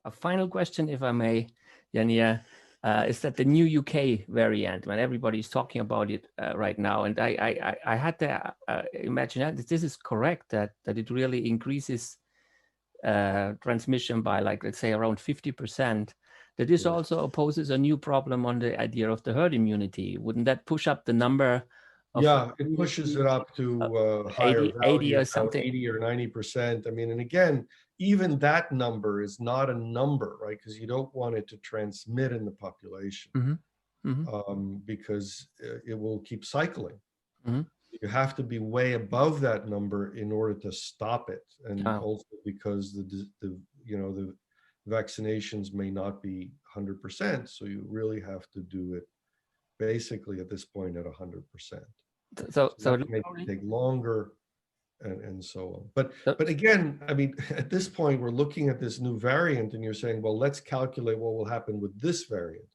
a final question, if I may, Yanier, is that the new UK variant, when everybody's talking about it right now, and I had to imagine that this is correct, that it really increases transmission by, like, let's say around 50%, that this also poses a new problem on the idea of the herd immunity. Wouldn't that push up the number of, yeah, it pushes it up to higher 80 value, or something, 80 or 90%. I mean, and again, even that number is not a number, right? Because you don't want it to transmit in the population. Because it will keep cycling. You have to be way above that number in order to stop it, and also because the vaccinations may not be 100%, so you really have to do it basically at this point at 100%. So that may take longer, and so on. But again, I mean, at this point, we're looking at this new variant, and you're saying, well, let's calculate what will happen with this variant.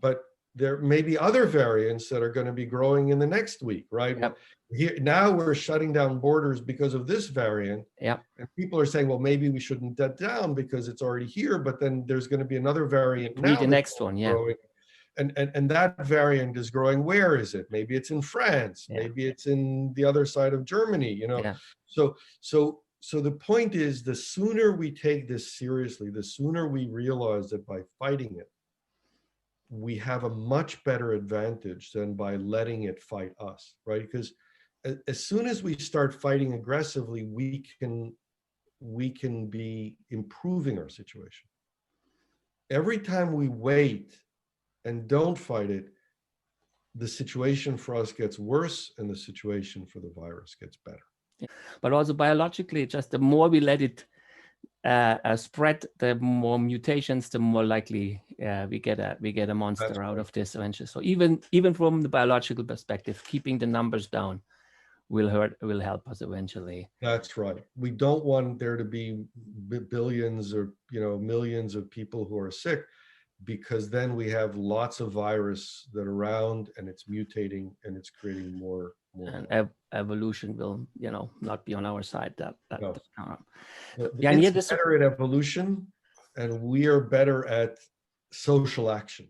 But there may be other variants that are going to be growing in the next week, right? Yep. Here, now we're shutting down borders because of this variant. Yep. And people are saying, well, maybe we shouldn't shut down because it's already here, but then there's going to be another variant now. The next one, yeah. Growing. And that variant is growing. Where is it? Maybe it's in France. Yeah. Maybe it's in the other side of Germany, you know? Yeah. So the point is, the sooner we take this seriously, the sooner we realize that by fighting it, we have a much better advantage than by letting it fight us, right? Because as soon as we start fighting aggressively, we can be improving our situation. Every time we wait and don't fight it, the situation for us gets worse and the situation for the virus gets better. Yeah. But also biologically, just the more we let it spread, the more mutations, the more likely we get a monster out of this eventually. So even from the biological perspective, keeping the numbers down will help us eventually. That's right. We don't want there to be billions or millions of people who are sick, because then we have lots of virus that are around and it's mutating and it's creating more. And evolution will, not be on our side. It's better at evolution, and we are better at social action.